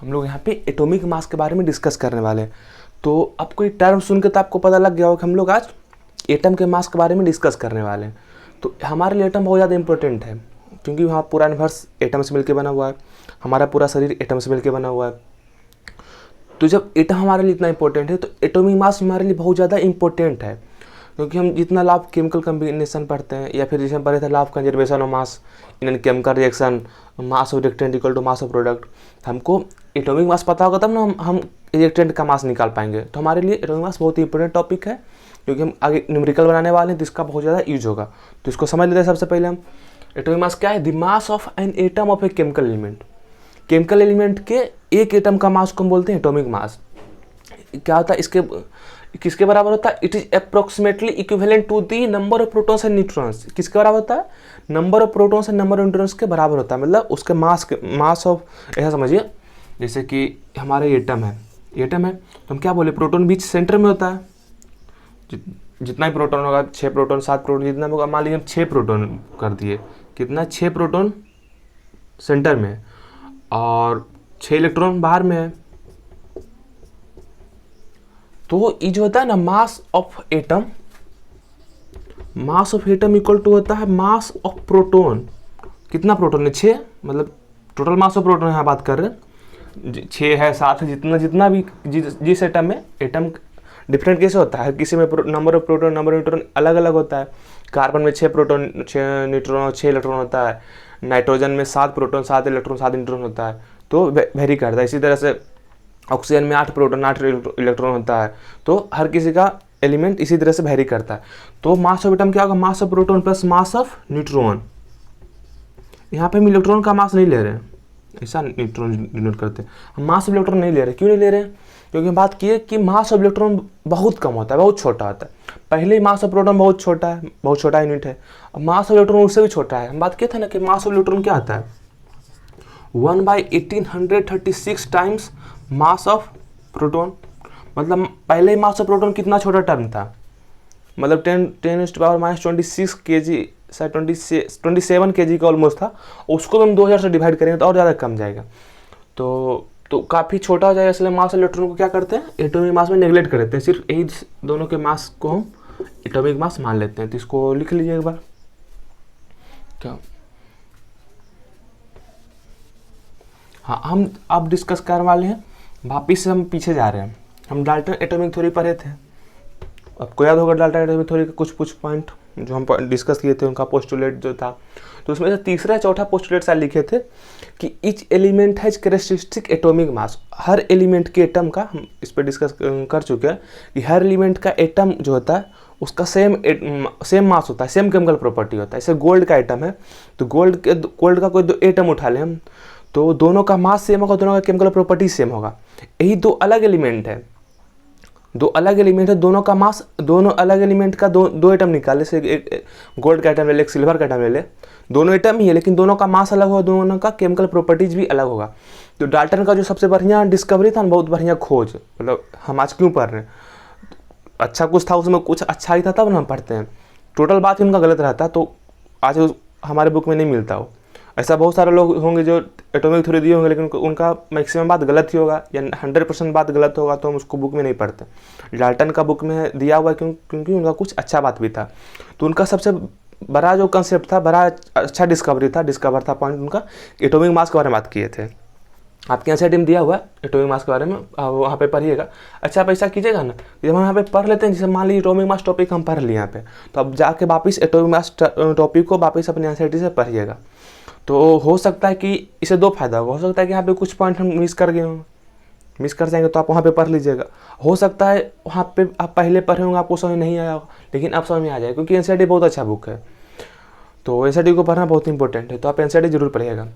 हम लोग यहाँ पे एटॉमिक मास के बारे में डिस्कस करने वाले हैं। तो आपको ये टर्म सुन के तो आपको पता लग गया होगा कि हम लोग आज एटम के मास के बारे में डिस्कस करने वाले हैं। तो हमारे लिए एटम बहुत ज़्यादा इंपॉर्टेंट है, क्योंकि वहाँ पूरा यूनिवर्स एटम से मिलकर बना हुआ है, हमारा पूरा शरीर एटम से मिलकर बना हुआ है। तो जब एटम हमारे लिए इतना इंपॉर्टेंट है तो एटॉमिक मास हमारे लिए बहुत ज़्यादा इंपॉर्टेंट है, क्योंकि हम जितना लॉ ऑफ केमिकल कम्बिनेशन पढ़ते हैं, या फिर जैसे हम पढ़े थे law of conservation of mass in chemical reaction, mass of reactant equal to mass of product, हमको एटॉमिक मास पता होगा तब ना हम रिएक्टेंट का मास निकाल पाएंगे। तो हमारे लिए एटॉमिक मास बहुत ही इंपॉर्टेंट टॉपिक है, क्योंकि हम आगे न्यूमेरिकल बनाने वाले हैं तो इसका बहुत ज़्यादा यूज होगा। तो इसको समझ लेते हैं। सबसे पहले हम एटॉमिक मास क्या है? The mass of an atom of a chemical element. Chemical element के एक एटम का मास को हम बोलते हैं एटॉमिक मास। क्या होता है? इसके किसके बराबर होता है? It is approximately equivalent to the number of protons and neutrons. किसके बराबर होता है? Number of protons and number of neutrons के बराबर होता है। मतलब उसके मास ऑफ, ऐसा समझिए जैसे कि हमारे एटम है तो हम क्या बोले? प्रोटॉन बीच सेंटर में होता है। जितना ही प्रोटॉन होगा, 6 प्रोटॉन 7 प्रोटॉन जितना होगा, मान लीजिए हम 6 प्रोटॉन कर दिए, कितना? 6 प्रोटॉन सेंटर में और 6 इलेक्ट्रॉन बाहर में है। तो ये जो होता है ना mass of atom equal to होता है मास ऑफ प्रोटॉन। कितना प्रोटॉन है? 6, मतलब टोटल मास ऑफ प्रोटॉन यहाँ बात कर रहे हैं। 6 है, 7 है, जितना भी जिस एटम में, एटम डिफरेंट कैसे होता है? किसी में number of proton number of neutron अलग अलग होता है। कार्बन में 6 प्रोटॉन 6 न्यूट्रॉन 6 इलेक्ट्रॉन होता है। नाइट्रोजन में 7 प्रोटॉन 7 इलेक्ट्रॉन 7 न्यूट्रॉन होता है। तो वेरी करता है। इसी तरह से ऑक्सीजन में 8 प्रोटॉन 8 इलेक्ट्रॉन होता है। तो हर किसी का एलिमेंट इसी तरह से वेरी करता है। तो मास ऑफ एटम क्या होगा? मास of proton plus mass of neutron. यहाँ पे हम इलेक्ट्रॉन का मास नहीं ले रहे हैं, ऐसा न्यूट्रॉन डिनोट करते हैं। हम मास ऑफ इलेक्ट्रॉन नहीं ले रहे। क्यों नहीं ले रहे हैं? क्योंकि हम बात किए कि मास ऑफ इलेक्ट्रॉन बहुत कम होता है, बहुत छोटा होता है। पहले ही मास ऑफ प्रोटॉन बहुत छोटा यूनिट है। अब मास ऑफ इलेक्ट्रॉन उससे भी छोटा है। हम बात किए थे ना कि मास ऑफ इलेक्ट्रॉन क्या आता है? 1/1836 टाइम्स मास ऑफ प्रोटॉन। मतलब पहले ही मास ऑफ प्रोटॉन कितना छोटा टर्म था, मतलब 10⁻⁻26 kg, 27 kg का ऑलमोस्ट था। उसको हम 2000 से डिवाइड करेंगे तो और ज़्यादा कम जाएगा। तो काफ़ी छोटा हो जाएगा। इसलिए मास इलेक्ट्रॉन को क्या करते हैं? एटॉमिक मास में नेगलेक्ट कर देते हैं। सिर्फ यही दोनों के मास को हम एटॉमिक मास मान लेते हैं। तो इसको लिख लीजिए एक बार। क्या? हाँ, हम अब डिस्कस करने वाले हैं, वापिस से हम पीछे जा रहे हैं। हम डाल्टन एटॉमिक थ्योरी पढ़े थे। आपको याद होगा डाल्टन एटॉमिक थ्योरी के कुछ पॉइंट जो हम डिस्कस किए थे, उनका पोस्टुलेट जो था। तो उसमें से तीसरा चौथा पोस्टुलेट शायद लिखे थे कि each element has characteristic atomic mass. Her element के एटम का हम इस पर डिस्कस कर चुके हैं कि हर एलिमेंट का एटम जो होता है उसका सेम मास होता है, सेम केमिकल प्रॉपर्टी होता है। जैसे गोल्ड का एटम है तो गोल्ड का कोई 2 एटम उठा लें हम, तो दोनों का मास सेम होगा, दोनों का केमिकल प्रॉपर्टी सेम होगा। यही 2 अलग एलिमेंट है, दोनों का मास, दोनों अलग एलिमेंट का दो एटम निकाले। से एक गोल्ड का एटम ले ले, एक सिल्वर का एटम ले ले, दोनों एटम ही है लेकिन दोनों का मास अलग होगा, दोनों का केमिकल प्रॉपर्टीज भी अलग होगा। तो डाल्टन का जो सबसे बढ़िया डिस्कवरी था, बहुत बढ़िया खोज, मतलब हम आज क्यों पढ़ रहे हैं? अच्छा कुछ था उसमें, कुछ अच्छा ही था तब हम पढ़ते हैं। टोटल बात ही उनका गलत रहता तो आज हमारे बुक में नहीं मिलता हो। ऐसा बहुत सारे लोग होंगे जो एटॉमिक थ्योरी दिए होंगे, लेकिन उनका मैक्सिमम बात गलत ही होगा या 100% बात गलत होगा, तो हम उसको बुक में नहीं पढ़ते। डाल्टन का बुक में दिया हुआ क्योंकि उनका कुछ अच्छा बात भी था। तो उनका सबसे बड़ा जो कंसेप्ट था, बड़ा अच्छा डिस्कवर था पॉइंट उनका, एटॉमिक मास के बारे में बात किए थे। आपके यहाँ से टीम दिया हुआ है एटॉमिक मास के बारे में, वहाँ पे पढ़िएगा। अच्छा, आप ऐसा कीजिएगा ना, जब हम यहाँ पे पढ़ लेते हैं, जैसे मान लीजिए एटॉमिक मास टॉपिक हम पढ़ लिए यहाँ पे, तो अब जाके वापस एटॉमिक मास टॉपिक को वापस अपने एनसीईआरटी से पढ़िएगा। तो हो सकता है कि इसे 2 फायदा होगा। हो सकता है कि यहाँ पे कुछ पॉइंट हम मिस कर गए हों, मिस कर जाएंगे तो आप वहाँ पे पढ़ लीजिएगा। हो सकता है वहाँ पे आप पहले पढ़े होंगे, आपको समझ नहीं आया होगा, लेकिन अब समझ में आ जाएगा, क्योंकि एनसीईआरटी बहुत अच्छा बुक है। तो एनसीईआरटी को पढ़ना बहुत इंपॉर्टेंट है, तो आप एनसीईआरटी जरूर पढ़िएगा।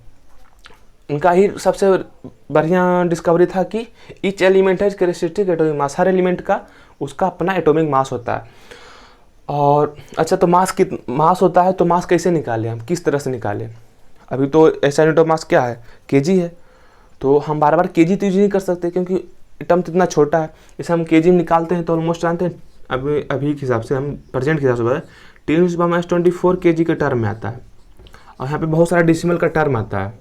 उनका ही सबसे बढ़िया डिस्कवरी था कि each element has characteristic atomic mass. Her element का उसका अपना एटॉमिक मास होता है। और अच्छा, तो मास होता है तो मास कैसे निकालें हम, किस तरह से निकालें? अभी तो ऐसा यूनिट ऑफ मास क्या है? केजी है। तो हम बार बार केजी तो यूज नहीं कर सकते, क्योंकि एटम इतना छोटा है। जैसे हम केजी में निकालते हैं तो ऑलमोस्ट जानते हैं, अभी के हिसाब से, हम प्रेजेंट के हिसाब से 10⁻24 kg के टर्म में आता है। और यहाँ पे बहुत सारा डेसिमल का टर्म आता है।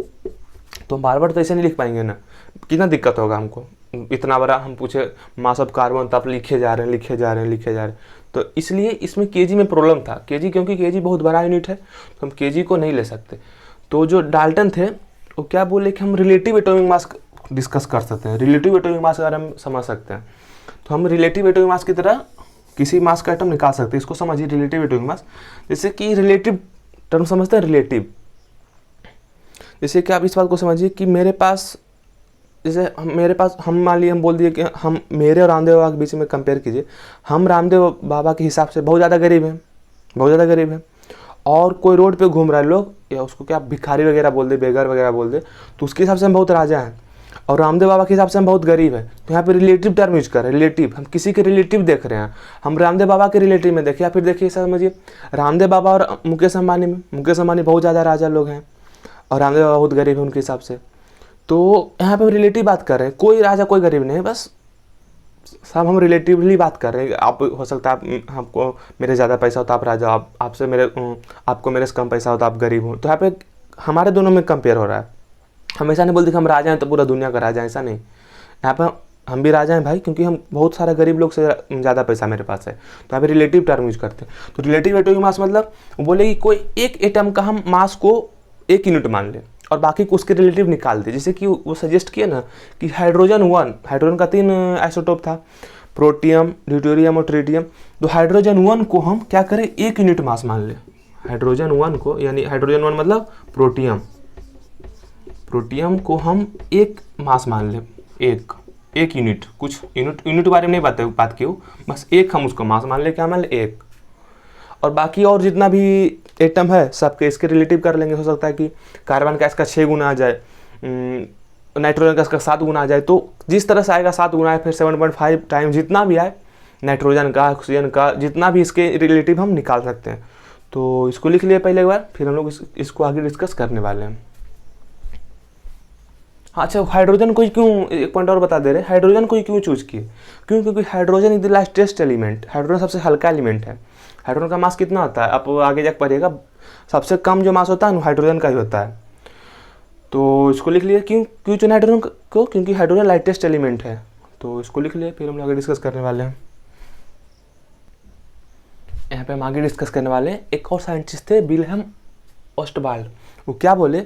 तो हम बार बार तो ऐसे नहीं लिख पाएंगे ना, कितना दिक्कत होगा हमको। इतना बड़ा हम पूछे मास ऑफ कार्बन तो आप लिखे जा रहे हैं। तो इसलिए इसमें केजी में प्रॉब्लम था, केजी, क्योंकि केजी बहुत बड़ा यूनिट है तो हम केजी को नहीं ले सकते। तो जो डाल्टन थे वो क्या बोले कि हम रिलेटिव एटॉमिक मास डिस्कस कर सकते हैं, रिलेटिव एटॉमिक मास अगर हम समझ सकते हैं तो हम रिलेटिव एटॉमिक मास की तरह किसी मास का एटम निकाल सकते हैं। इसको समझिए रिलेटिव एटॉमिक मास। जैसे कि रिलेटिव टर्म समझते हैं, रिलेटिव, जैसे कि आप इस बात को समझिए कि मेरे पास, जैसे मेरे पास, हम मान लिए हम बोल दिए कि हम मेरे और रामदेव बाबा के बीच में कंपेयर कीजिए, हम रामदेव बाबा के हिसाब से बहुत ज़्यादा गरीब हैं, और कोई रोड पे घूम रहा है लोग, या उसको क्या भिखारी वगैरह बोल दे, बेगर वगैरह बोल दे, तो उसके हिसाब से हम बहुत राजा हैं, और रामदेव बाबा के हिसाब से हम बहुत गरीब हैं। तो यहाँ पे रिलेटिव टर्म यूज कर रहे हैं, रिलेटिव, हम किसी के रिलेटिव देख रहे हैं, हम रामदेव बाबा के रिलेटिव में देखें, या फिर देखिए समझिए रामदेव बाबा और मुकेश अंबानी में, मुकेश अंबानी बहुत ज़्यादा राजा लोग हैं और रामदेव बाबा बहुत गरीब है उनके हिसाब से। तो यहाँ पे हम रिलेटिव बात कर रहे हैं, कोई राजा कोई गरीब नहीं है, बस सब हम रिलेटिवली बात कर रहे हैं। आप हो सकता है आपको मेरे ज़्यादा पैसा हो तो आप राजा, आपको मेरे से कम पैसा हो तो आप गरीब हो। तो यहाँ पे हमारे दोनों में कंपेयर हो रहा है। हम ऐसा नहीं बोलते कि हम राजा हैं तो पूरा दुनिया का राजा है, ऐसा नहीं। यहाँ पर हम भी राजा हैं भाई, क्योंकि हम बहुत सारे गरीब लोग से ज़्यादा पैसा मेरे पास है। तो यहाँ पे रिलेटिव टर्म यूज करते हैं। तो रिलेटिव एटॉमिक मास मतलब बोले कि कोई एक एटम का हम मास को 1 यूनिट मान लें और बाकी को उसके रिलेटिव निकाल दे। जैसे कि वो सजेस्ट किया ना कि हाइड्रोजन का 3 आइसोटोप था, प्रोटियम, ड्यूटेरियम और ट्रिटियम। तो हाइड्रोजन 1 को हम क्या करें, 1 यूनिट मास मान लें। हाइड्रोजन 1 को, यानी हाइड्रोजन 1 मतलब प्रोटियम को हम 1 मास मान लें, एक यूनिट, कुछ यूनिट के बारे में नहीं बात की, बस 1 हम उसको मास मान लें, क्या मान लें, 1। और बाकी और जितना भी एटम है सबके इसके रिलेटिव कर लेंगे। हो सकता है कि कार्बन का इसका 6 गुना आ जाए, नाइट्रोजन का इसका 7 गुना आ जाए। तो जिस तरह से आएगा 7 गुना है, फिर 7.5 टाइम जितना भी आए नाइट्रोजन का, ऑक्सीजन का, जितना भी इसके रिलेटिव हम निकाल सकते हैं। तो इसको लिख लिए पहले एक बार, फिर हम लोग इसको आगे डिस्कस करने वाले हैं। अच्छा, हाइड्रोजन को क्यों, एक पॉइंट और बता दे रहे हैं, हाइड्रोजन को क्यों चूज किए? क्योंकि hydrogen is the lightest element. Hydrogen सबसे हल्का एलिमेंट है। हाइड्रोजन का मास कितना होता है, आप आगे जाकर पढ़िएगा, सबसे कम जो मास होता है हाइड्रोजन का ही होता है। तो इसको लिख लिए, क्यों चुना हाइड्रोजन को, क्योंकि हाइड्रोजन लाइटेस्ट एलिमेंट है। तो इसको लिख लिए, फिर हम आगे डिस्कस करने वाले हैं। यहाँ पे हम आगे डिस्कस करने वाले हैं। एक और साइंटिस्ट थे, विल्हेम ओस्टवाल्ड। वो क्या बोले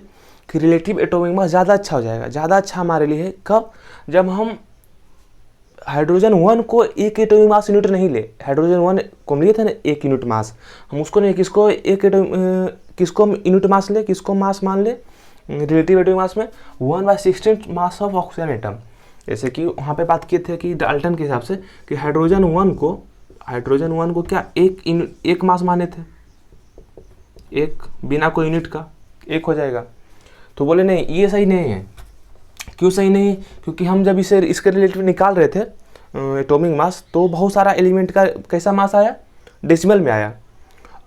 कि रिलेटिव एटॉमिक मास ज़्यादा अच्छा हो जाएगा, ज़्यादा अच्छा हमारे लिए। कब? जब हम हाइड्रोजन 1 को 1 एटॉमिक मास यूनिट नहीं ले। हाइड्रोजन 1 को लिए थे ना 1 यूनिट मास, हम उसको नहीं, किसको किसको यूनिट मास ले, किसको मास मान ले रिलेटिव एटॉमिक मास में 1/16 मास ऑफ ऑक्सीजन एटम। जैसे कि वहाँ पे बात किए थे कि डाल्टन के हिसाब से कि हाइड्रोजन 1 को क्या 1 मास माने थे, 1 बिना कोई यूनिट का 1 हो जाएगा। तो बोले नहीं, ये सही नहीं है। क्यों सही नहीं? क्योंकि हम जब इसके रिलेटिव निकाल रहे थे एटॉमिक मास, तो बहुत सारा एलिमेंट का कैसा मास आया, डेसिमल में आया।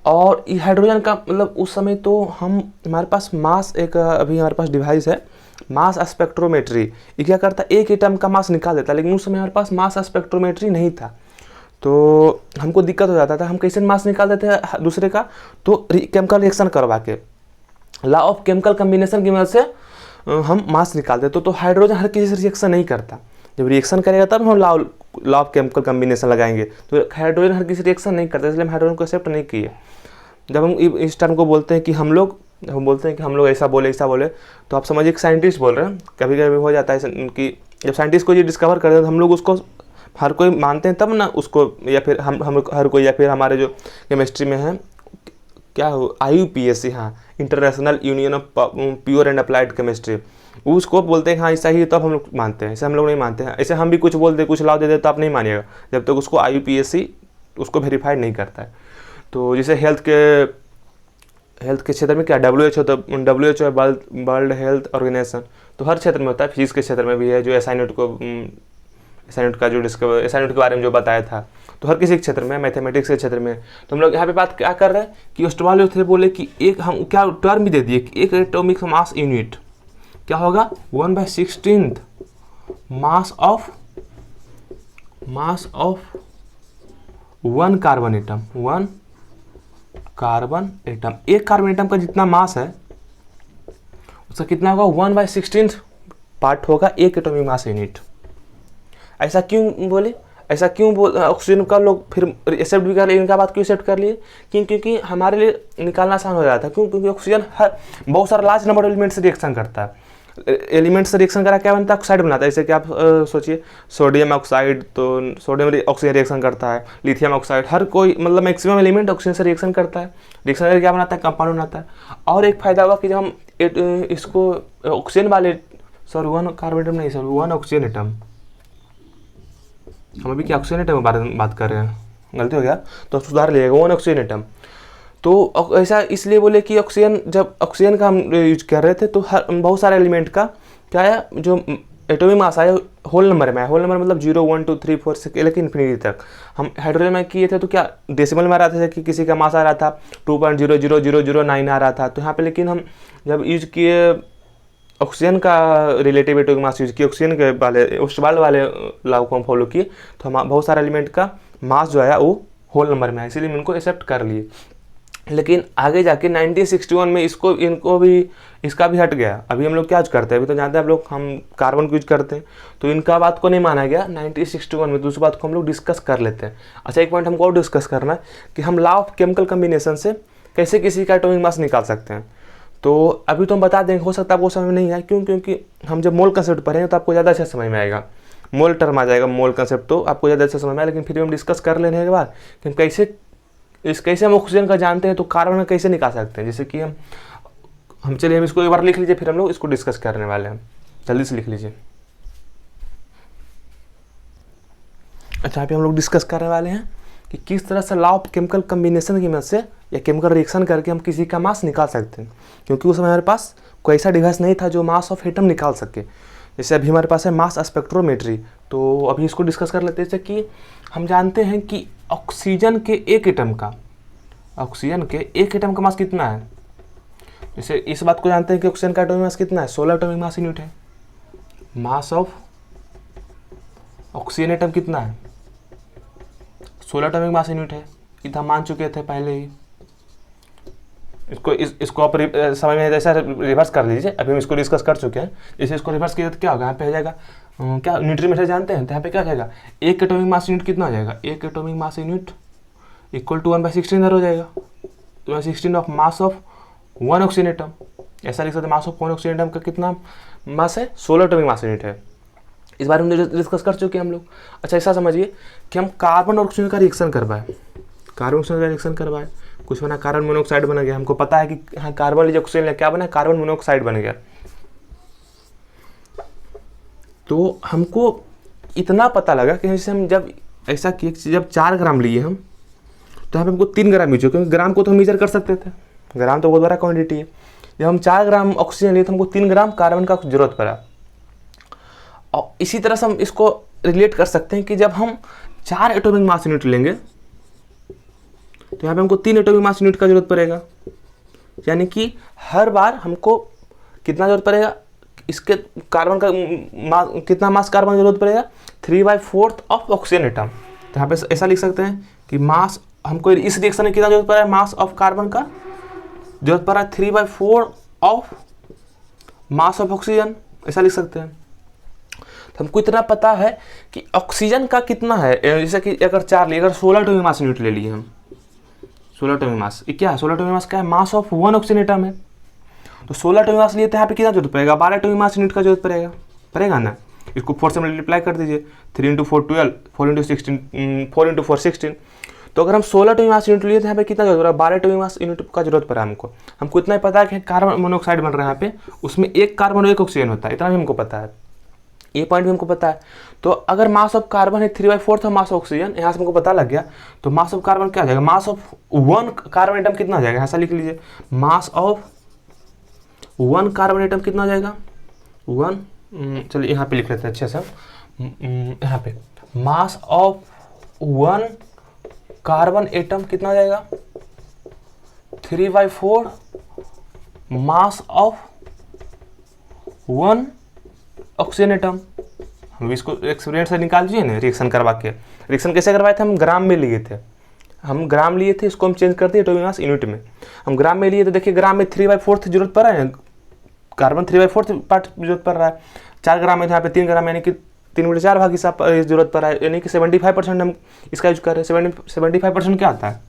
और ये हाइड्रोजन का मतलब उस समय तो हमारे पास मास, एक अभी हमारे पास डिवाइस है मास स्पेक्ट्रोमेट्री, ये क्या करता है, एक एटम का मास निकाल देता। लेकिन उस समय हमारे पास मास स्पेक्ट्रोमेट्री नहीं था, तो हमको दिक्कत हो जाता था। हम कैसे मास निकाल देते हैं दूसरे का, तो केमिकल रिएक्शन करवा के, लॉ ऑफ केमिकल कम्बिनेशन की मदद से हम मास निकाल देते। तो हाइड्रोजन हर किसी से रिएक्शन नहीं करता, जब रिएक्शन करेगा तब हम लॉ ऑफ केमिकल कम्बिनेशन लगाएंगे। तो हाइड्रोजन हर किसी रिएक्शन नहीं करता, इसलिए हम हाइड्रोजन को एक्सेप्ट नहीं किए। जब हम इस टर्म को बोलते हैं कि हम बोलते हैं कि हम लोग ऐसा बोले, तो आप समझिए कि साइंटिस्ट बोल रहे हैं। कभी कभी हो जाता है कि जब साइंटिस्ट को ये डिस्कवर कर देते हैं तो हम लोग उसको हर कोई मानते हैं तब ना उसको, या फिर हम हर कोई, या फिर हमारे जो केमिस्ट्री में है क्या हो, IUPAC, हाँ, international union of pure and applied chemistry, उसको बोलते हैं हाँ ऐसा ही, तब हम लोग मानते हैं। ऐसे हम लोग नहीं मानते हैं। ऐसे हम भी कुछ बोल दे, कुछ लाभ दे दे तो आप नहीं मानिएगा जब तक उसको IUPAC उसको वेरीफाइड नहीं करता है। तो जैसे हेल्थ के क्षेत्र में क्या WHO, तो WHO है वर्ल्ड हेल्थ ऑर्गेनाइजेशन, तो हर क्षेत्र में होता है। फिजिक्स के क्षेत्र में भी है, जो एसाइनमेंट का जो एसाइनमेंट के बारे में जो बताया था, तो हर किसी क्षेत्र में, मैथमेटिक्स के क्षेत्र में। तो हम लोग यहाँ पे बात क्या कर रहे हैं कि ओस्टवाल्ड थे, बोले कि एक हम क्या टर्म भी दे दिए कि 1 एटॉमिक मास यूनिट क्या होगा, 1/16 mass of 1 carbon atom. 1 carbon atom, एक कार्बन एटम का जितना मास है उसका कितना होगा 1/16 पार्ट होगा एक एटॉमिक मास यूनिट। ऐसा क्यों बोले, ऐसा क्यों ऑक्सीजन का लोग फिर एक्सेप्ट भी कर लिए, इनका बात क्यों एक्सेप्ट कर लिए, क्योंकि हमारे लिए निकालना आसान हो जाता है। क्यों? क्योंकि ऑक्सीजन हर बहुत सारा लार्ज नंबर एलिमेंट से रिएक्शन करता है। एलिमेंट से रिएक्शन करा क्या बनता है, ऑक्साइड बनाता है। जैसे कि आप सोचिए सोडियम ऑक्साइड, तो सोडियम ऑक्सीजन रिएक्शन करता है, लिथियम ऑक्साइड, हर कोई मतलब मैक्सिमम एलिमेंट ऑक्सीजन से रिएक्शन करता है। रिएक्शन करके क्या बनाता है, कंपाउंड बनाता है। और एक फायदा होगा कि जब हम इसको ऑक्सीजन वाले वन कार्बन एटम नहीं वन ऑक्सीजन एटम, हम अभी क्या ऑक्सीजन एटम के बारे में बात कर रहे हैं, गलती हो गया तो सुधार लिएगा, वन ऑक्सीजन एटम। तो ऐसा इसलिए बोले कि ऑक्सीजन, जब ऑक्सीजन का हम यूज कर रहे थे तो बहुत सारे एलिमेंट का क्या है, जो एटॉमिक मास आया होल नंबर में आया। होल नंबर मतलब 0 1 2 3 4 6 लेकिन इन्फिनिटी तक। हम हाइड्रोजन में किए थे तो क्या डेसिमल में आ रहा था कि किसी का मास आ रहा था 2.00009 आ रहा था। तो यहाँ पे लेकिन हम जब यूज किए ऑक्सीजन का रिलेटिव एटॉमिक मास यूज किए, ऑक्सीजन के वाले ओस्टवाल्ड वाले लॉ को हम फॉलो किए, तो हम बहुत सारे एलिमेंट का मास जो आया वो होल नंबर में आया, इसीलिए हम इनको एक्सेप्ट कर लिए। लेकिन आगे जाके 1961 में इनको भी इसका भी हट गया। अभी हम लोग क्या यूज करते हैं, अभी तो जानते हैं आप लोग, हम कार्बन को यूज करते हैं, तो इनका बात को नहीं माना गया 1961 में। दूसरी बात को हम लोग डिस्कस कर लेते हैं। अच्छा, एक पॉइंट हमको और डिस्कस करना है कि हम लॉ ऑफ केमिकल कम्बिनेशन से कैसे किसी का एटॉमिक मास निकाल सकते हैं। तो अभी तो हम बता देंगे, हो सकता है आपको समझ में नहीं आए। क्यों? क्योंकि हम जब मोल कंसेप्ट पढ़ेंगे तो आपको ज़्यादा अच्छा समझ में आएगा, मोल टर्म आ जाएगा, मोल कंसेप्ट तो आपको ज़्यादा अच्छा समझ में आएगा। लेकिन फिर हम डिस्कस कर लेने के बाद कि हम कैसे हम ऑक्सीजन का जानते हैं तो कार्बन का कैसे निकाल सकते हैं। जैसे कि हम चलिए हम इसको एक बार लिख लीजिए, फिर हम लोग इसको डिस्कस करने वाले हैं। जल्दी से लिख लीजिए। अच्छा, यहाँ पे हम लोग डिस्कस करने वाले हैं कि किस तरह से लॉ ऑफ केमिकल कम्बिनेशन की मदद से या केमिकल रिएक्शन करके हम किसी का मास निकाल सकते हैं। क्योंकि उस समय हमारे पास कोई ऐसा डिवाइस नहीं था जो मास ऑफ एटम निकाल सके। जैसे अभी हमारे पास है मास स्पेक्ट्रोमेट्री, तो अभी इसको डिस्कस कर लेते हैं। जैसे कि हम जानते हैं कि ऑक्सीजन के एक एटम का मास कितना है। जैसे इस बात को जानते हैं कि ऑक्सीजन का एटॉमिक मास कितना है, 16 एटॉमिक मास यूनिट है। मास ऑफ ऑक्सीजन एटम कितना है, 16 एटॉमिक मास यूनिट है। इतना मान चुके थे पहले ही। इसको आप समझ में ऐसा रिवर्स कर लीजिए। अभी हम इसको डिस्कस कर चुके हैं। जैसे इसको रिवर्स किया तो क्या होगा, यहाँ पे हो जाएगा क्या न्यूट्री मीटर जानते हैं, तो यहाँ पे क्या हो जाएगा, एक एटॉमिक मास यूनिट कितना हो जाएगा, एक atomic mass unit equal to 1/16 हो जाएगा। 1/16 of mass of one oxygen atom. ऐसा लिख सकते हैं, mass of one oxygen atom का कितना मास है, 16 एटॉमिक मास यूनिट है। इस बारे में डिस्कस कर चुके हैं हम लोग। अच्छा, ऐसा समझिए कि हम कार्बन और ऑक्सीजन का रिएक्शन करवाएं, कुछ बना कार्बन मोनोऑक्साइड बन गया। हमको पता है कि हाँ कार्बन लीजिए ऑक्सीजन क्या बना, कार्बन मोनोऑक्साइड बन गया। तो हमको इतना पता लगा कि जैसे हम जब ऐसा किए, जब 4 ग्राम लिए हम, तो यहाँ पे हमको 3 ग्राम यूज हो, क्योंकि ग्राम को तो हम मेजर कर सकते थे, ग्राम तो बहुत बड़ा क्वांटिटी है। जब हम 4 ग्राम ऑक्सीजन लिए तो हमको 3 ग्राम कार्बन का जरूरत पड़ा। और इसी तरह से हम इसको रिलेट कर सकते हैं कि जब हम 4 एटॉमिक मास यूनिट लेंगे तो यहाँ पे हमको 3 एटॉमिक मास यूनिट का जरूरत पड़ेगा। यानी कि हर बार हमको कितना जरूरत पड़ेगा, इसके कार्बन का कितना मास कार्बन की जरूरत पड़ेगा, 3/4 ऑफ ऑक्सीजन एटम। तो यहाँ पे ऐसा लिख सकते हैं कि मास हमको इस रिएक्शन में कितना जरूरत पड़ा है, मास ऑफ कार्बन का जरूरत पड़ा है 3/4 ऑफ मास ऑफ ऑक्सीजन, ऐसा लिख सकते हैं। तो हमको इतना पता है कि ऑक्सीजन का कितना है। जैसे कि अगर 4 लिए, अगर 16 एटॉमिक मास यूनिट ले लिए हम, 16 एटॉमिक मास क्या है, 16 एटॉमिक मास क्या है, mass of one oxygen atom है। तो 16 एटॉमिक मास लिए तो यहाँ पे कितना जरूरत पड़ेगा, 12 एटॉमिक मास यूनिट का जरूरत पड़ेगा ना। इसको 4 से मल्टीप्लाई कर दीजिए, 3 × 4 12, 4 × 16, 4 × 4 16। तो अगर हम 16 एटॉमिक मास यूनिट लिए तो यहाँ पे कितना जरूरत है, 12 एटॉमिक मास यूनिट का जरूरत पड़ा हमको इतना ही पता है कि कार्बन मोनोऑक्साइड बन रहा है यहाँ पे, उसमें एक कार्बन और एक ऑक्सीजन होता है, इतना भी हमको पता है, ये पॉइंट भी हमको पता है। तो अगर मास ऑफ कार्बन है 3/4 था मास ऑफ ऑक्सीजन, यहाँ से हमको पता लग गया। तो मास ऑफ कार्बन क्या आ जाएगा, मास ऑफ वन कार्बन एटम कितना आ जाएगा, ऐसा लिख लीजिए, मास ऑफ वन कार्बन एटम कितना आ जाएगा, वन, चलिए यहाँ पे लिख लेते हैं अच्छे से। यहाँ पे मास ऑफ वन कार्बन एटम कितना आ जाएगा, 3/4 मास ऑफ वन ऑक्सीजन एटम। हम इसको एक्सपेरिमेंट से निकाल दीजिए ना, रिएक्शन करवा के। रिएक्शन कैसे करवाए थे, हम ग्राम में लिए थे, इसको हम चेंज करते हैं एटॉमिक मास यूनिट में। हम ग्राम में लिए तो देखिए ग्राम में 3/4 जरूरत पड़ा है कार्बन 3/4 पार्ट जरूरत पड़ रहा है, 4 ग्राम है, यहाँ पे 3 ग्राम, यानी कि 3/4 भाग हिस्सा जरूरत पड़ रहा है, यानी कि 75% हम इसका यूज कर रहे हैं। 75% क्या आता है,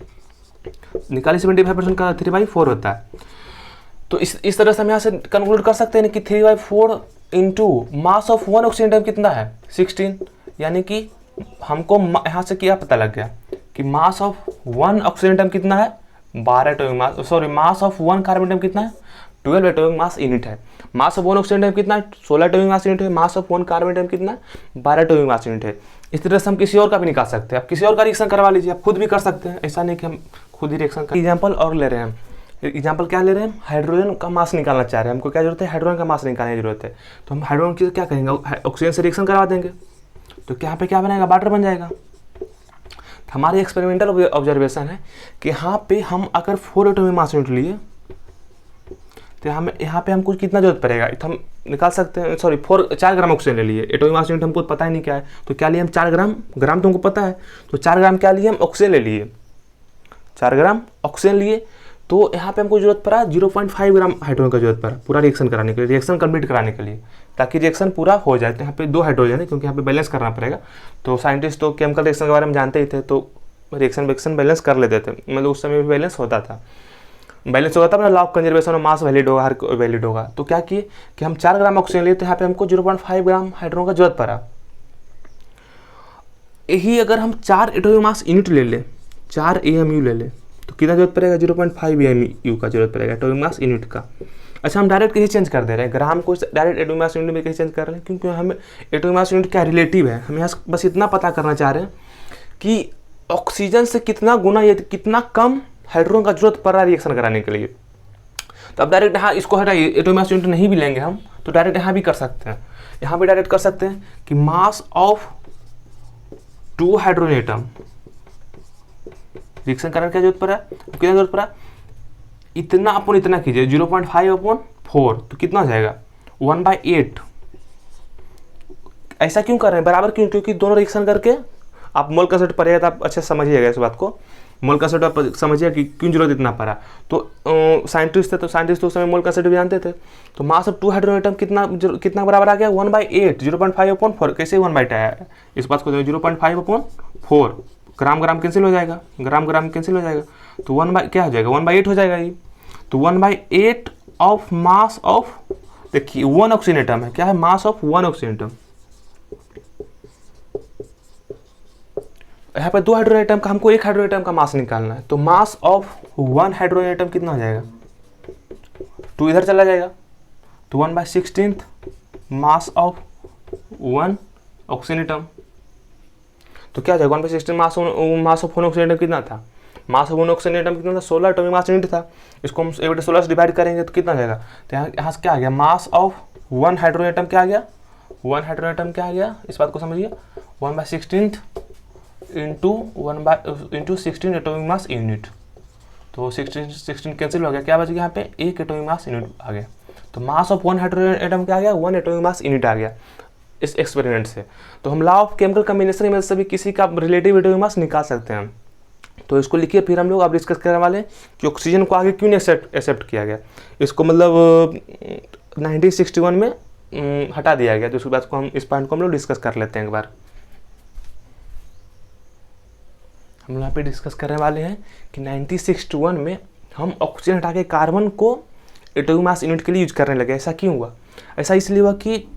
निकालिए 75% का 3/4 होता है। तो इस तरह से हम यहाँ से कंक्लूड कर सकते हैं कि 3/4 into mass of 1 oxygen atom कितना है 16, यानी कि हमको यहाँ से क्या पता लग गया कि मास ऑफ 1 ऑक्सीजन एटम कितना है 12 atomic mass, sorry mass of 1 carbon atom कितना है 12 एटॉमिक मास यूनिट है। मास ऑफ 1 ऑक्सीजन एटम कितना है 16 एटॉमिक मास यूनिट है। मास ऑफ 1 कार्बन एटम कितना है 12 एटॉमिक मास यूनिट है। इस तरह से हम किसी और का भी निकाल सकते हैं। आप किसी और का रिएक्शन करवा लीजिए, आप खुद भी कर सकते हैं, ऐसा नहीं कि हम खुद ही रिएक्शन कर। एग्जाम्पल और ले रहे हैं, एग्जाम्पल क्या ले रहे हैं, हाइड्रोजन का मास निकालना चाह रहे हैं। हमको क्या जरूरत है, हाइड्रोजन का मास निकालने की जरूरत है। तो हम हाइड्रोजन की क्या करेंगे, ऑक्सीजन से रिएक्शन करवा देंगे, तो यहाँ पे क्या बनेगा, वाटर बन जाएगा। हमारे एक्सपेरिमेंटल ऑब्जर्वेशन है कि यहाँ पे हम अगर 4 एटॉमिक मास यूनिट लिए तो हमें यहाँ पे हमको कितना जरूरत पड़ेगा, तो हम निकाल सकते हैं। सॉरी 4 ग्राम ऑक्सीजन ले लिए, एटॉमिक मास यूनिट हमको पता ही नहीं क्या है, तो क्या लिए हम 4 ग्राम, ग्राम तुमको पता है, तो 4 ग्राम क्या लिए हम ऑक्सीजन ले लिए, 4 ग्राम ऑक्सीजन लिए। तो यहाँ पे हमको जरूरत पड़ा 0.5 ग्राम हाइड्रोजन का जरूरत पड़ा पूरा रिएक्शन कराने के लिए, रिएक्शन कंप्लीट कराने के लिए, ताकि रिएक्शन पूरा हो जाए। तो यहाँ पे 2 हाइड्रोजन है, क्योंकि यहाँ पे बैलेंस करना पड़ेगा। तो साइंटिस्ट तो केमिकल रिएक्शन के बारे में जानते ही थे, तो रिएक्शन बैलेंस कर लेते थे, मतलब उस समय भी बैलेंस होता था। बैलेंस होगा तब ना law of conservation of mass valid होगा, हर वैलिड होगा। तो क्या किए कि हम 4 ग्राम ऑक्सीजन लिए, तो यहाँ पे हमको 0.5 ग्राम हाइड्रोजन का जरूरत पड़ा। यही अगर हम 4 एटॉमिक मास यूनिट ले ले, 4 AMU ले ले, तो कितना जरूरत पड़ेगा 0.5 AMU का जरूरत पड़ेगा एटॉमिक मास यूनिट का। अच्छा, हम डायरेक्ट कैसे चेंज कर दे रहे हैं, ग्राम को डायरेक्ट एटॉमिक मास यूनिट में कैसे चेंज कर रहे हैं, क्योंकि हमें एटॉमिक मास यूनिट क्या रिलेटिव है। हम यहाँ बस इतना पता करना चाह रहे हैं कि ऑक्सीजन से कितना गुना या कितना कम हाइड्रोजन का जरूरत पड़ रहा है रिएक्शन कराने के लिए। तो अब डायरेक्ट यहाँ इसको हटाइए, एटॉमिक मास यूनिट नहीं भी लेंगे हम, तो डायरेक्ट यहाँ भी कर सकते हैं। यहाँ भी डायरेक्ट कर सकते हैं कि mass of 2 hydrogen atom reaction कराने की जरूरत पड़ा, कितना जरूरत पड़ा, इतना अपन इतना कीजिए 0.5/4, तो कितना हो जाएगा 1/8। ऐसा क्यों कर रहे हैं, बराबर क्यों, क्योंकि दोनों रिएक्शन करके आप मोल का सेट पड़ेगा, तो आप अच्छे समझिएगा इस बात को। मोल का सेट आप समझिए कि क्यों जरूरत इतना पड़ा। तो साइंटिस्ट थे, तो साइंटिस्ट तो उस समय मोल का सेट भी जानते थे। तो मास ऑफ 2 हाइड्रोजन एटम कितना बराबर आ गया 1/8, 0.5/4। कैसे 1/8 आया, इस बात को 0.5/4, ग्राम ग्राम कैंसिल हो जाएगा, ग्राम ग्राम कैंसिल हो जाएगा, तो 1 क्या हो जाएगा 1/8 हो जाएगा ये। तो 1/8 ऑफ मास ऑफ, देखिए 1 ऑक्सीजन एटम है, क्या है मास ऑफ 1 ऑक्सीजन एटम। यहाँ पे 2 हाइड्रोजन एटम का, हमको 1 हाइड्रोजन एटम का मास निकालना है। तो मास ऑफ 1 हाइड्रोजन एटम कितना हो जाएगा, 2 इधर चला जाएगा, तो 1/16 मास ऑफ 1 ऑक्सीजन एटम। तो क्या हो जाएगा 1/16 मास ऑफ 1 ऑक्सीजन एटम कितना था, मास ऑफ 1 ऑक्सीजन एटम कितना था 16 एटॉमिक मास यूनिट था। इसको हम 1/16 से डिवाइड करेंगे तो कितना हो जाएगा, तो यहाँ से क्या आ गया, मास ऑफ 1 हाइड्रोजन एटम क्या आ गया, 1 हाइड्रोजन एटम क्या आ गया, इस बात को समझिए, 1/16 इंटू 16 एटॉमिक मास यूनिट। तो 16 कैंसिल हो गया, क्या बच गया यहाँ पे 1 एटॉमिक मास यूनिट आ गया। तो मास ऑफ 1 हाइड्रोजन एटम क्या आ गया 1 एटॉमिक मास यूनिट आ गया इस एक्सपेरिमेंट से। तो हम लॉ ऑफ केमिकल कॉम्बिनेशन में से भी किसी का रिलेटिव एटॉमिक मास निकाल सकते हैं। तो इसको लिखिए, फिर हम लोग अब डिस्कस करने वाले कि ऑक्सीजन को आगे क्यों नहीं एक्सेप्ट किया गया। इसको मतलब 1961 में हटा दिया गया। तो उसके बाद को हम इस पॉइंट को हम लोग डिस्कस कर लेते हैं एक बार। हम यहाँ पे डिस्कस करने वाले हैं कि 1961 में हम ऑक्सीजन हटा के कार्बन को एटॉमिक मास यूनिट के लिए यूज करने लगे। ऐसा क्यों हुआ, ऐसा इसलिए हुआ कि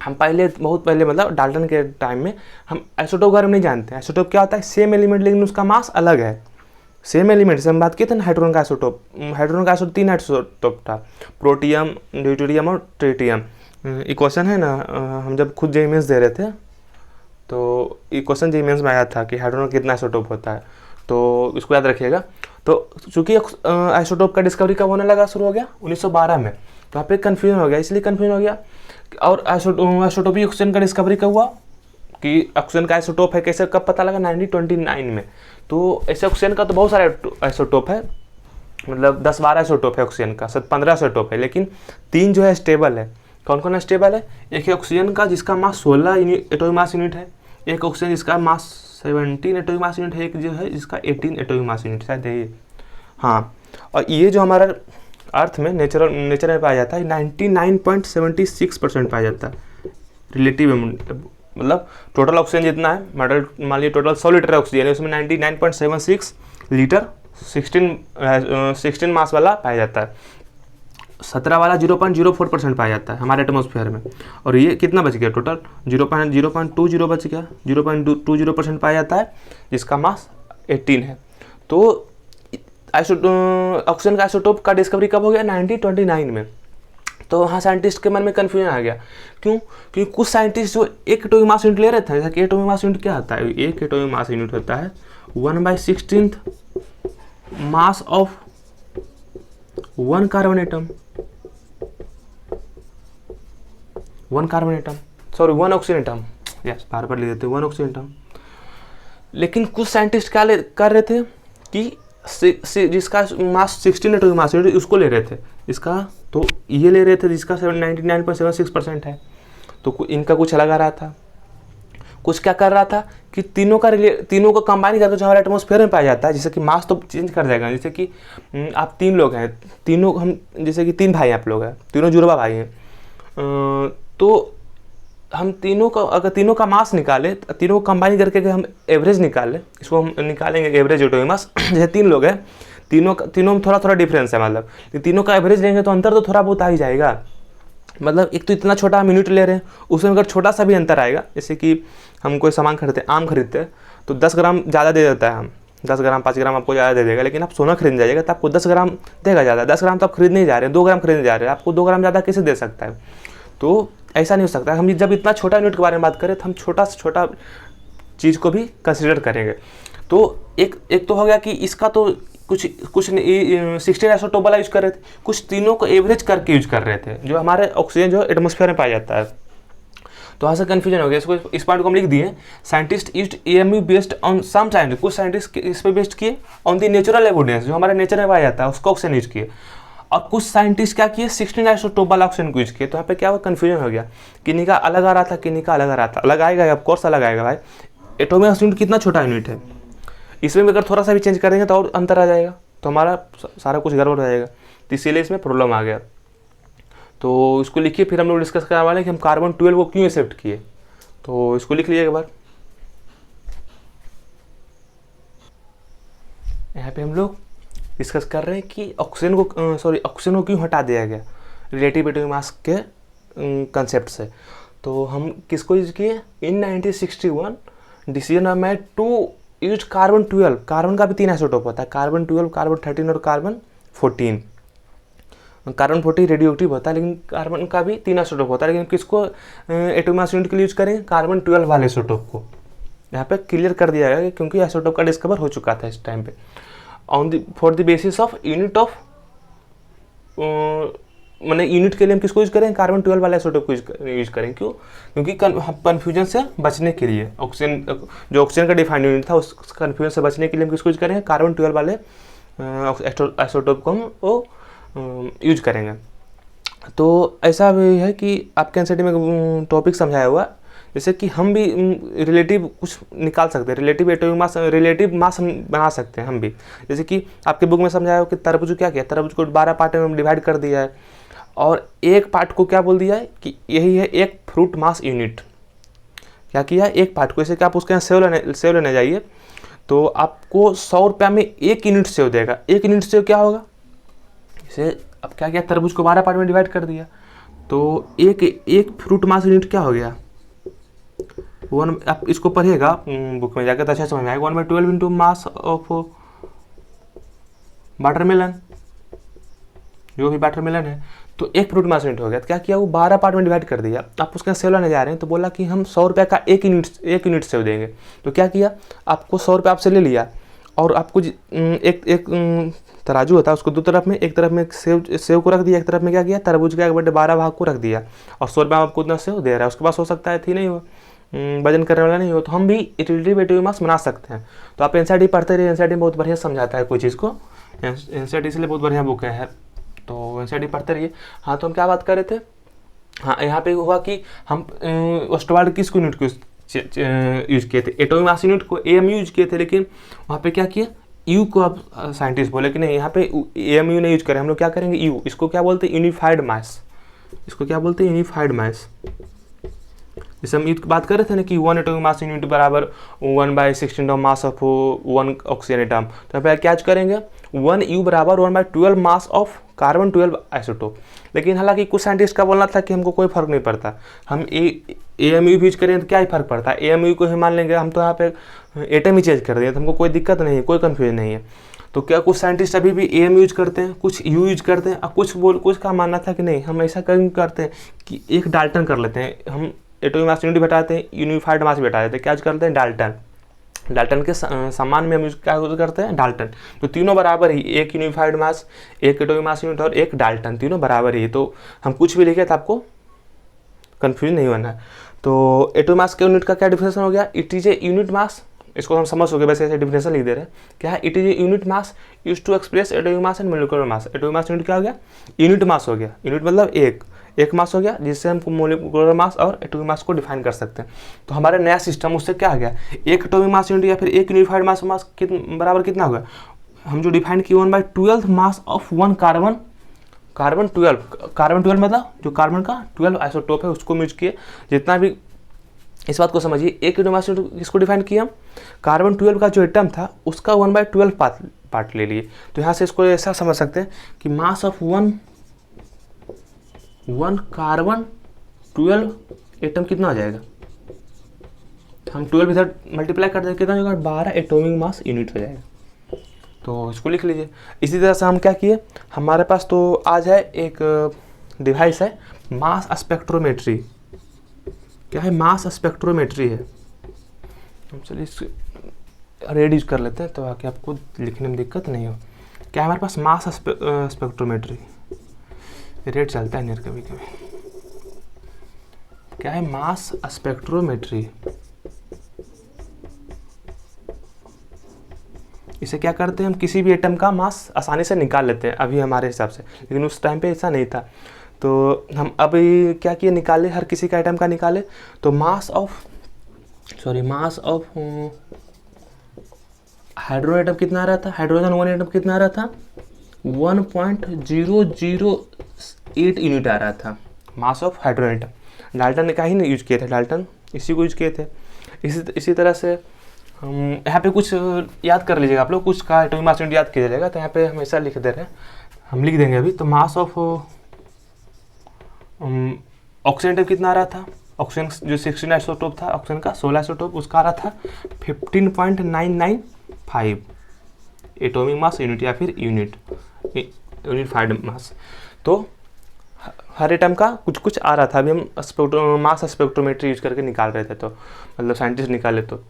हम बहुत पहले मतलब डाल्टन के टाइम में हम आइसोटोप के बारे में नहीं जानते। आइसोटोप क्या होता है, सेम एलिमेंट लेकिन उसका मास अलग है। सेम एलिमेंट से हम बात किए थे ना, हाइड्रोजन का आइसोटोप। हाइड्रोजन का आइसोटोप 3 आइसोटोप था, प्रोटियम, ड्यूटेरियम और ट्रिटियम। इक्वेशन है ना, हम जब खुद जेईई मेंस दे रहे थे तो इक्वेशन जेईई मेंस में आया था कि हाइड्रोजन कितना आइसोटोप होता है, तो इसको याद रखिएगा। तो चूंकि आइसोटोप का डिस्कवरी कब होने लगा, शुरू हो गया 1912 में। तो यहाँ पे कन्फ्यूजन हो गया, इसलिए कन्फ्यूजन हो गया। और आइसोटोपिक ऑक्सीजन का डिस्कवरी कब हुआ कि ऑक्सीजन का आइसोटोप है, कैसे कब पता लगा 1929 में। तो ऐसे ऑक्सीजन का तो बहुत सारे आइसोटोप है, मतलब 10-12 आइसोटोप है ऑक्सीजन का, 15 आइसोटोप है, लेकिन 3 जो है स्टेबल है। कौन कौन स्टेबल है, एक है ऑक्सीजन का जिसका मास 16 एटॉमिक मास यूनिट है, एक ऑक्सीजन जिसका मास 17 एटॉमिक मास यूनिट है, एक जो है जिसका 18 एटॉमिक मास यूनिट शायद है ये। हाँ, और ये जो हमारा अर्थ में नेचर में पाया जाता है 99.76% पाया जाता है रिलेटिव अमाउंट, मतलब टोटल ऑक्सीजन जितना है, मॉडल मान लीजिए टोटल 100 लीटर ऑक्सीजन है, उसमें 99.76 लीटर 16 मास वाला पाया जाता है। 17 वाला 0.04% पाया जाता है हमारे एटमॉस्फेयर में, और ये कितना बच गया टोटल 0.20 बच गया, 0.20% पाया जाता है जिसका मास 18 है। तो ऑक्सीजन का आइसोटोप का डिस्कवरी कब हो गया 1929 में। तो वहाँ साइंटिस्ट के मन में कन्फ्यूजन आ गया, क्यों? क्योंकि कुछ साइंटिस्ट जो एक एटॉमिक मास यूनिट ले रहे थे, जैसा कि एटॉमिक मास यूनिट क्या होता है, एक एटॉमिक मास यूनिट होता है 1/16 mass of 1 carbon atom, 1 carbon atom, sorry 1 oxygen atom, yes बार बार लिख देते हैं 1 ऑक्सीजन एटम। लेकिन कुछ साइंटिस्ट क्या कर रहे थे कि जिसका मास 16 एटॉमिक मास यूनिट उसको ले रहे थे, इसका तो ये ले रहे थे जिसका 99.76% है, तो इनका कुछ अलग आ रहा था। कुछ क्या कर रहा था कि तीनों को कंबाइन करके जो हमारे एटमॉस्फेयर में पाया जाता है, जैसे कि मास तो चेंज कर जाएगा, जैसे कि आप 3 लोग हैं, तीनों हम जैसे कि 3 भाई आप लोग हैं, तीनों जुड़वा भाई हैं, तो हम तीनों का अगर तीनों का मास निकाले, तीनों को कंबाइन करके हम एवरेज निकालें, इसको हम निकालेंगे एवरेज एटॉमिक मास। जैसे 3 लोग हैं, तीनों में थोड़ा थोड़ा डिफरेंस है, मतलब तीनों का एवरेज लेंगे तो अंतर तो थोड़ा बहुत आ ही जाएगा। मतलब एक तो इतना छोटा हम यूनिट ले रहे हैं, उसमें अगर छोटा सा भी अंतर आएगा, जैसे कि हम कोई सामान खरीदते हैं, आम खरीदते हैं तो 10 ग्राम ज़्यादा दे देता है, हम 10 ग्राम 5 ग्राम आपको ज़्यादा दे देगा। लेकिन आप सोना खरीदने जाइएगा तो आपको 10 ग्राम देगा ज़्यादा, 10 ग्राम तो आप खरीदने ही जा रहे हैं, 2 ग्राम खरीदने जा रहे हैं, आपको 2 ग्राम ज़्यादा कैसे दे सकता है? तो ऐसा नहीं हो सकता। हम जब इतना छोटा यूनिट के बारे में बात करें तो हम छोटा से छोटा चीज़ को भी कंसिडर करेंगे। तो एक तो हो गया कि इसका तो कुछ 16 आइसोटोप वाला यूज़ कर रहे थे, कुछ तीनों को एवरेज करके यूज कर रहे थे, जो हमारे ऑक्सीजन जो एटमॉस्फेयर में पाया जाता है। तो वहाँ से कन्फ्यूजन हो गया, इसको इस पॉइंट को हम लिख दिए, scientist used AMU based on some scientist, कुछ साइंटिस्ट इस पर बेस्ड किए ऑन द नेचुरल एविडेंस, जो हमारे नेचर में पाया जाता है उसको ऑक्सीजन यूज किए, और कुछ साइंटिस्ट क्या किए 16 आइसोटोप वाला ऑक्सीजन को यूज किए। तो यहाँ पे क्या हुआ, कन्फ्यूजन हो गया, किन्हीं का अलग आ रहा था, किन्हीं का अलग आ रहा था। अलग आएगा, ऑफ कोर्स अलग आएगा भाई, एटॉमिक यूनिट कितना छोटा यूनिट है, इसमें भी अगर थोड़ा सा भी चेंज करेंगे तो और अंतर आ जाएगा, तो हमारा सारा कुछ गड़बड़ हो जाएगा, तो इसीलिए इसमें प्रॉब्लम आ गया। तो इसको लिखिए, फिर हम लोग डिस्कस करने वाले हैं कि हम कार्बन 12 को क्यों एक्सेप्ट किए। तो इसको लिख लीजिए एक बार। यहाँ पे हम लोग डिस्कस कर रहे हैं कि ऑक्सीजन को क्यों हटा दिया गया रिलेटिव एटॉमिक मास के कंसेप्ट से। तो हम किसको यूज किए, in 1961 decision made to use carbon 12। Carbon का भी 3 आइसोटोप होता है, कार्बन 12, कार्बन 13 और कार्बन 14। कार्बन 14 रेडियो एक्टिव होता है, लेकिन कार्बन का भी 3 आइसोटोप होता है। लेकिन किसको एटॉमिक मास यूनिट के लिए यूज करेंगे, कार्बन 12 वाले आइसोटोप को। यहाँ पे क्लियर कर दिया गया क्योंकि आइसोटोप का डिस्कवर हो चुका था इस टाइम पे। For the basis of unit of मैंने यूनिट के लिए हम किसको यूज करें, कार्बन 12 वाले आइसोटोप को यूज करें। क्यों? क्योंकि कन्फ्यूजन से बचने के लिए, ऑक्सीजन जो ऑक्सीजन का डिफाइंड यूनिट था उस कन्फ्यूजन से बचने के लिए हम किसको यूज करेंगे, कार्बन 12 वाले आइसोटोप को हम यूज करेंगे। तो ऐसा भी है कि आपके एनसीईआरटी में टॉपिक समझाया हुआ, जैसे कि हम भी रिलेटिव कुछ निकाल सकते हैं, relative atomic mass, relative mass हम बना सकते हैं हम भी। जैसे कि आपके बुक में समझाया हो कि तरबूज क्या किया, तरबूज को 12 पार्ट में डिवाइड कर दिया है, और एक पार्ट को क्या बोल दिया है कि यही है एक फ्रूट मास यूनिट। क्या किया है, एक पार्ट को, जैसे कि आप उसके यहाँ सेव लेने जाइए तो आपको 100 रुपया में 1 यूनिट सेव देगा। 1 यूनिट सेव क्या होगा, जैसे अब क्या किया, तरबूज को 12 पार्ट में डिवाइड कर दिया, तो एक फ्रूट मास यूनिट क्या हो गया, आप इसको पढ़िएगा बुक में जाकर तो अच्छा समझ में आएगा। 1/12 इंटू मास ऑफ वाटरमेलन, जो भी वाटरमेलन है, तो 1 फ्रूट मास यूनिट हो गया। तो क्या किया, वो 12 पार्ट में डिवाइड कर दिया। आप उसके सेव लेने जा रहे हैं तो बोला कि हम 100 रुपये का 1 यूनिट सेव देंगे। तो क्या किया, आपको 100 रुपये आपसे ले लिया, और आपको एक तराजू होता है, उसको 2 तरफ में, एक तरफ में सेव को रख दिया, एक तरफ में क्या किया, तरबूज का 1/12 भाग को रख दिया, और 100 रुपये आपको उतना सेव दे रहा है। उसके पास हो सकता है थी नहीं हो, वजन करने वाला नहीं हो, तो हम भी रिलेटिव एटॉमिक मास बना सकते हैं। तो आप एनसीईआरटी पढ़ते रहिए, एनसीईआरटी में बहुत बढ़िया समझाता है कोई चीज़ को, एनसीईआरटी इसलिए बहुत बढ़िया बुक है, तो एनसीईआरटी पढ़ते रहिए। हाँ, तो हम क्या बात कर रहे थे, हाँ यहाँ पे हुआ कि हम ओस्टवाल्ड किस यूनिट को यूज किए थे, एटॉमिक मास यूनिट को, एएमयू यूज किए थे, लेकिन वहाँ पे क्या किए, यू को अब साइंटिस्ट बोले कि नहीं यहाँ पे AMU नहीं यूज करें, हम लोग क्या करेंगे यू। इसको क्या बोलते हैं? यूनिफाइड मास। इसको क्या बोलते हैं? यूनिफाइड मास। जैसे हम यूथ की बात कर रहे थे ना कि 1 एटॉमिक मास यूनिट बराबर 1/16 of mass of 1 oxygen atom, तो यहाँ पे क्या करेंगे 1U बराबर 1/12 मास ऑफ कार्बन 12 आइसोटोप। लेकिन हालांकि कुछ साइंटिस्ट का बोलना था कि हमको कोई फर्क नहीं पड़ता, हम AMU भी यूज करें तो क्या ही फर्क पड़ता है, AMU को ही मान लेंगे, हम तो यहाँ पे एटम ही चेंज कर दिए तो हमको कोई दिक्कत नहीं है, कोई कन्फ्यूजन नहीं है। तो क्या कुछ साइंटिस्ट अभी भी AMU यूज करते हैं, कुछ U यूज करते हैं, और कुछ का मानना था कि नहीं हम ऐसा करते हैं कि एक डाल्टन कर लेते हैं, हम एटॉमिक मास यूनिट बैठाते हैं, यूनिफाइड मास बैठा देते हैं, क्या करते हैं डाल्टन के सम्मान में हम क्या यूज करते हैं डाल्टन। तो तीनों बराबर ही, एक यूनिफाइड मास, एक एटॉमिक मास यूनिट और एक डाल्टन, तीनों बराबर ही। तो हम कुछ भी लिखे तो आपको कंफ्यूज नहीं होना है। तो एटॉमिक मास के यूनिट का क्या डिफिनेशन हो गया? इट इज ए यूनिट मास, इसको हम समझ हो गए, वैसे ऐसे डिफिनेशन लिख दे रहे हैं क्या है? It is a unit mass use to express atomic mass and molecular mass. Atomic mass unit क्या हो गया? यूनिट मास हो गया। यूनिट मतलब एक मास हो गया, जिससे हम मोलिकुलर मास और एटॉमिक मास को डिफाइन कर सकते हैं। तो हमारे नया सिस्टम उससे क्या आ गया? एक एटॉमिक मास यूनिट या फिर एक यूनिफाइड मास बराबर कितना होगा? हम जो डिफाइन किए 1/12 मास ऑफ 1 कार्बन 12 मतलब जो कार्बन का 12 आइसोटोप है उसको यूज किए। जितना भी इस बात को समझिए, एक एटॉमिक मास यूनिट किसको डिफाइन किया? कार्बन 12 का जो एटम था उसका 1/12 पार्ट ले लिए। तो यहाँ से इसको ऐसा समझ सकते हैं कि मास ऑफ 1 कार्बन 12 एटम कितना हो जाएगा? हम 12 इधर मल्टीप्लाई कर देंगे, कितना हो जाएगा? 12 एटॉमिक मास यूनिट हो जाएगा। तो इसको लिख लीजिए। इसी तरह से हम क्या किए, हमारे पास तो आज है एक डिवाइस है मास स्पेक्ट्रोमेट्री। क्या है? मास स्पेक्ट्रोमेट्री है। हम चलिए रेड यूज कर लेते हैं तो आके आपको लिखने में दिक्कत नहीं हो। क्या है हमारे पास? Mass spectrometry. रेड चलता है नहीं कभी कभी। क्या है? Mass spectrometry. इसे क्या करते हैं, हम किसी भी एटम का मास आसानी से निकाल लेते हैं अभी हमारे हिसाब से, लेकिन उस टाइम पे ऐसा नहीं था। तो हम अभी क्या किए, निकाले, हर किसी का एटम का निकाले। तो मास ऑफ हाइड्रोजन एटम कितना आ रहा था? हाइड्रोजन 1 एटम कितना आ रहा था? 1.008 यूनिट आ रहा था mass of hydrogen atom. Dalton ने का ही नहीं यूज किए थे, डाल्टन इसी को यूज किए थे। इसी तरह से हम यहाँ पे कुछ याद कर लीजिएगा आप लोग, कुछ का एटॉमिक मास यूनिट याद किया जाएगा। तो यहाँ पे हमेशा लिख दे रहे हैं, हम लिख देंगे अभी। तो मास ऑफ ऑक्सीजन एटम कितना आ रहा था? ऑक्सीजन जो 16 आइसोटोप था, ऑक्सीजन का 16 आइसोटोप, उसका आ रहा था 15.995 एटॉमिक मास यूनिट या फिर यूनिफाइड मास। तो हर एटम का कुछ कुछ आ रहा था। अभी हम मास स्पेक्ट्रोमेट्री यूज करके निकाल रहे थे, तो मतलब साइंटिस्ट निकाले। तो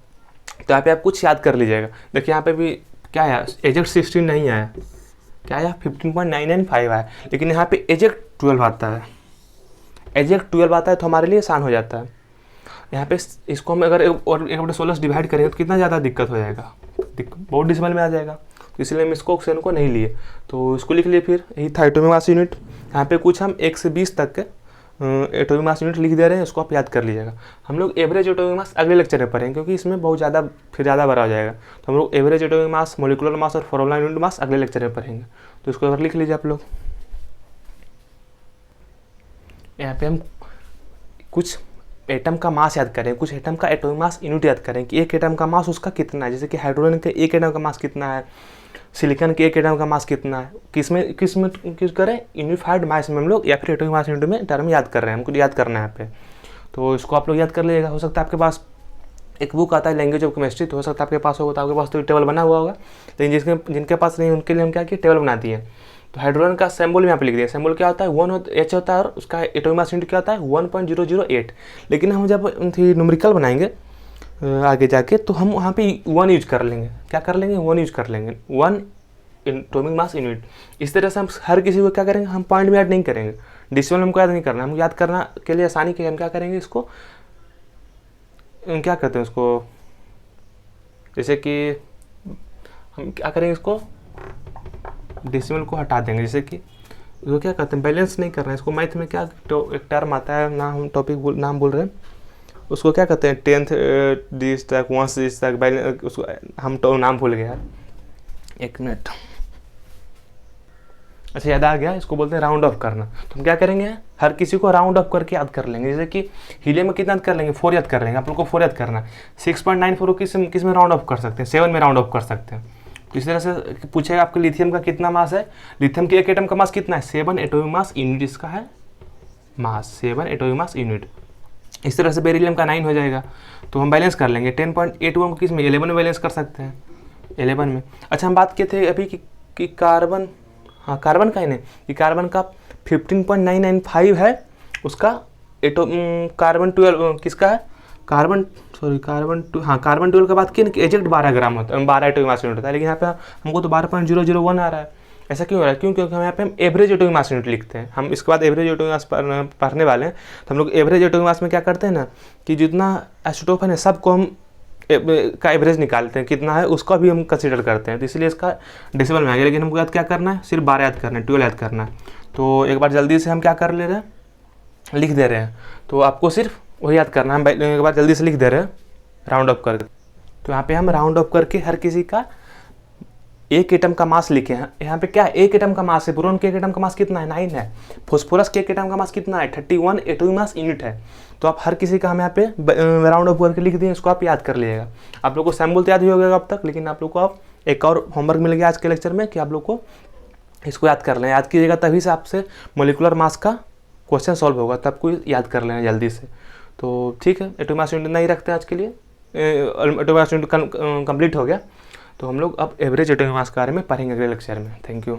यहाँ पे आप कुछ याद कर लीजिएगा। देखिए यहाँ पे भी क्या आया? एजेक्ट 16 नहीं आया, क्या आया? 15.995 आया। लेकिन यहाँ पे एजेक्ट 12 आता है, एजेक्ट 12 आता है तो हमारे लिए आसान हो जाता है। यहाँ पे इसको हम अगर 1/16 से डिवाइड करेंगे तो कितना ज़्यादा दिक्कत हो जाएगा, बहुत डिसिमल में आ जाएगा। तो इसलिए हम इसको ऑक्सीजन को नहीं लिए, तो इसको लिख लिए। फिर यही था एटॉमिक मास यूनिट। यहाँ पे कुछ हम 1 से 20 तक के एटॉमिक मास यूनिट लिख दे रहे हैं, इसको आप याद कर लीजिएगा। हम लोग एवरेज एटॉमिक मास अगले लेक्चर में पढ़ेंगे, क्योंकि इसमें बहुत ज़्यादा बड़ा हो जाएगा। तो हम लोग average atomic mass, molecular mass और फॉर्मूला यूनिट मास अगले लेक्चर में पढ़ेंगे। तो इसको अगर लिख लीजिए आप लोग। यहाँ पे हम कुछ एटम का मास याद करें, कुछ एटम का एटॉमिक मास यूनिट याद करें कि एक एटम का मास उसका कितना है। जैसे कि हाइड्रोजन के एक एटम का मास कितना है, सिलिकॉन के एक एटम का मास कितना है। किसमें यूज करें? यूनिफाइड मास में हम लोग, या फिर एटॉमिक मास यूनिट में टर्म याद कर रहे हैं, हमको याद करना है यहाँ पे। तो इसको आप लोग याद कर लीजिएगा। हो सकता है आपके पास एक बुक आता है लैंग्वेज ऑफ केमिस्ट्री, तो हो सकता है आपके पास होगा, तो आपके पास तो टेबल बना हुआ होगा। लेकिन जिनके पास नहीं, उनके लिए हम क्या किए, टेबल बना दिए। तो हाइड्रोजन का सिंबल यहाँ पे लिख दिया। सिंबल क्या होता है? H होता है, और उसका एटॉमिक मास यूनिट क्या होता है? 1.008। लेकिन हम जब न्यूमेरिकल बनाएंगे आगे जाके, तो हम वहाँ पे 1 यूज कर लेंगे। क्या कर लेंगे? 1 यूज कर लेंगे, 1 एटॉमिक मास यूनिट। इस तरह से हम हर किसी को क्या करेंगे, हम पॉइंट में याद नहीं करेंगे, डिसिमल हमको याद नहीं करना। हम याद करना के लिए आसानी के हम क्या करेंगे, इसको क्या कहते हैं उसको, जैसे कि हम क्या करेंगे, इसको डेसिमल को हटा देंगे। जैसे कि वो क्या कहते हैं, बैलेंस नहीं कर रहे हैं इसको। मैथ में क्या एक टर्म आता है ना, हम नाम बोल रहे हैं उसको, क्या कहते हैं, 10th दिस तक 1 से इस तक बैलेंस, उसको हम नाम भूल गए यार। एक मिनट। अच्छा याद आ गया, इसको बोलते हैं राउंड ऑफ करना। तो हम क्या करेंगे, हर किसी को राउंड ऑफ करके याद कर लेंगे। जैसे कि हीलियम में कितना याद कर लेंगे, 4 याद कर लेंगे। आप लोग को 4 याद करना है। 6.94 को किस में राउंड ऑफ कर सकते हैं, 7 में राउंड ऑफ कर सकते हैं। तो इस तरह से पूछेगा आपके लिथियम का कितना मास है। लिथियम के एक एटम का मास कितना है, 7 एटॉमिक मास यूनिट इसका है मास, 7 एटॉमिक मास यूनिट। इस तरह से बेरिलियम का 9 हो जाएगा। तो हम बैलेंस कर लेंगे 10.81 को किस में, 11 में बैलेंस कर सकते हैं, 11 में। अच्छा हम बात किए थे अभी कि कार्बन, हाँ कार्बन का ही नहीं, कि कार्बन का 15.995 है उसका कार्बन 12 किसका है, कार्बन 12 का बात की ना कि एजेक्ट 12 ग्राम होता है, 12 एटॉमिक मास यूनिट होता है। लेकिन यहाँ पे हमको तो 12.001 आ रहा है। ऐसा क्यों हो रहा है, क्यों, क्योंकि हम यहाँ पे हम एवरेज एटॉमिक मास यूनिट लिखते हैं। हम इसके बाद एवरेज एटॉमिक मास पढ़ने वाले हैं। तो हम लोग एवरेज एटॉमिक मास में क्या करते हैं ना कि जितना आइसोटोप है ना सबको हम का एवरेज निकालते हैं, कितना है उसका भी हम कंसीडर करते हैं। तो इसलिए इसका डेसिमल में आ गया। लेकिन हमको याद क्या करना है, सिर्फ 12 याद करना है, 12 याद करना है। तो एक बार जल्दी से हम क्या कर ले रहे हैं, लिख दे रहे हैं। तो आपको सिर्फ वही याद करना है। हम एक बार जल्दी से लिख दे रहे हैं राउंड ऑफ करके। तो यहाँ पे हम राउंड ऑफ करके हर किसी का एक एटम का मास लिखे हैं। यहाँ पे क्या है, एक एटम का मास है। बोरोन के एक एटम का मास कितना है, 9 है। फॉस्फोरस के एक एटम का मास कितना है, 31 एटॉमिक मास यूनिट है। तो आप हर किसी का हम यहाँ पे राउंड ऑफ करके लिख दिए, इसको आप याद कर लीजिएगा। आप लोग को सैम्पल तो याद ही हो गया अब तक, लेकिन आप लोग को अब एक और होमवर्क मिल गया आज के लेक्चर में कि आप लोग को इसको याद कर लें। याद कीजिएगा तभी से आपसे मोलिकुलर मास का क्वेश्चन सॉल्व होगा, तब को याद कर लेना जल्दी से। तो ठीक है, एटॉमिक मास यूनिट नहीं रखते आज के लिए, एटॉमिक मास यूनिट कंप्लीट हो गया। तो हम लोग अब एवरेज एटॉमिक मास के बारे में पढ़ेंगे अगले लेक्चर में। Thank you.